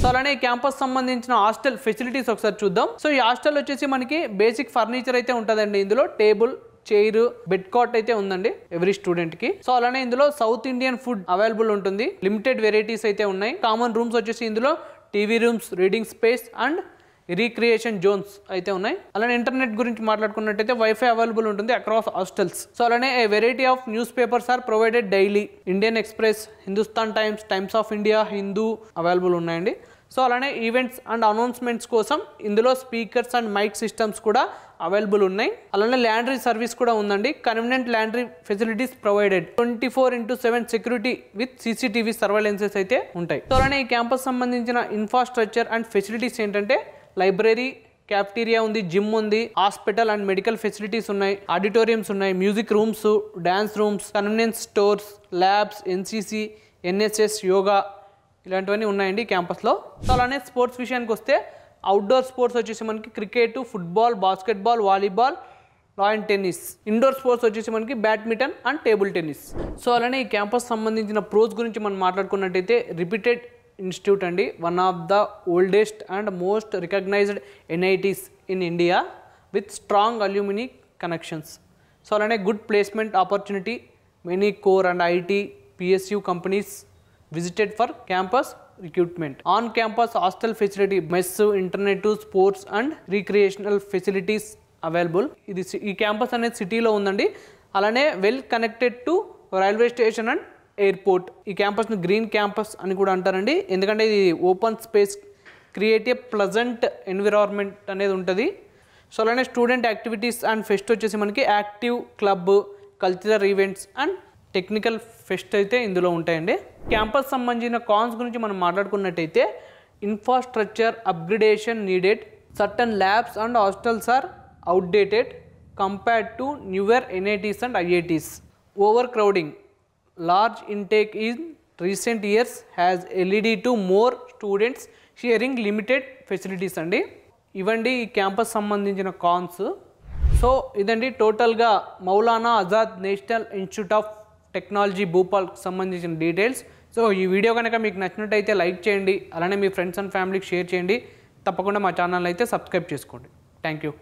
So అలానే ఈ campus సంబంధించిన హాస్టల్ ఫెసిలిటీస్ ఒకసారి చూద్దాం. సో ఈ హాస్టల్ వచ్చేసి మనకి బేసిక్ ఫర్నిచర్ అయితే ఉంటుందండి. ఇందులో టేబుల్, చైర్, బెడ్ కాట్ అయితే ఉందండి ఎవ్రీ స్టూడెంట్ కి. సో అలానే ఇందులో సౌత్ ఇండియన్ ఫుడ్ అవైలబుల్ ఉంటుంది. లిమిటెడ్ వెరైటీస్ అయితే ఉన్నాయి. కామన్ రూమ్స్ వచ్చేసి ఇందులో TV rooms, reading space and recreation zones అయితే ఉన్నాయి. అలానే ఇంటర్నెట్ గురించి మాట్లాడుకున్నట్టయితే వైఫై అవైలబుల్ ఉంటుంది అక్రాస్ హాస్టల్స్. సో అలానే a variety of newspapers are provided daily. Indian Express, Hindustan Times, Times of India, Hindu available ఉన్నాయండి. సో అలానే ఈవెంట్స్ అండ్ అనౌన్స్మెంట్స్ కోసం ఇందులో స్పీకర్స్ అండ్ మైక్ సిస్టమ్స్ కూడా అవైలబుల్ ఉన్నాయి. అలానే ల్యాండ్రీ సర్వీస్ కూడా ఉందండి. Convenient laundry facilities provided. 24/7 security with CCTV సర్వైలెన్సెస్ అయితే ఉంటాయి. సో అలానే ఈ క్యాంపస్ సంబంధించిన ఇన్ఫ్రాస్ట్రక్చర్ అండ్ ఫెసిలిటీస్ ఏంటంటే లైబ్రరీ, క్యాఫ్టీరియా ఉంది, జిమ్ ఉంది, హాస్పిటల్ అండ్ మెడికల్ ఫెసిలిటీస్ ఉన్నాయి, ఆడిటోరియంస్ ఉన్నాయి, music rooms, dance rooms, convenience stores, labs, NCC, NSS, yoga ఇలాంటివన్నీ ఉన్నాయండి క్యాంపస్లో. సో అలానే స్పోర్ట్స్ విషయానికి వస్తే అవుట్డోర్ స్పోర్ట్స్ వచ్చేసి మనకి cricket, football, basketball, volleyball, lawn tennis. Indoor sports వచ్చేసి మనకి badminton and table tennis. So అలానే ఈ క్యాంపస్ సంబంధించిన ప్రోస్ గురించి మనం మాట్లాడుకున్నట్టయితే రిపీటెడ్ ఇన్స్టిట్యూట్ అండి, one of the oldest and most recognized NITs in India with strong alumni connections. So అలానే good placement opportunity, many core and IT, PSU companies visited for campus recruitment. On campus hostel facility, mess, internet, sports and recreational facilities available. ఇది ఈ campus అనేది సిటీలో ఉందండి. అలానే well connected to railway station and airport. ఈ క్యాంపస్ని green campus అని కూడా అంటారండి, ఎందుకంటే ఇది open space, create a pleasant environment అనేది ఉంటుంది. సో అలానే స్టూడెంట్ యాక్టివిటీస్ అండ్ ఫెస్ట్ వచ్చేసి మనకి active club, cultural events and technical fest అయితే ఇందులో ఉంటాయండి. క్యాంపస్ సంబంధించిన కాన్స్ గురించి మనం మాట్లాడుకున్నట్టయితే infrastructure upgradation needed, certain labs and hostels are outdated compared to newer NITs and IITs. Overcrowding, large intake in recent years has LED to more students sharing limited facilities అండి. ఇవండి ఈ campus సంబంధించిన cons. So ఇదండి టోటల్గా Maulana Azad National Institute of Technology భూపాల్కి సంబంధించిన details. So ఈ video కనుక మీకు నచ్చినట్టయితే లైక్ చేయండి, అలానే మీ ఫ్రెండ్స్ అండ్ ఫ్యామిలీకి షేర్ చేయండి. తప్పకుండా మా ఛానల్ అయితే సబ్స్క్రైబ్ చేసుకోండి. Thank you.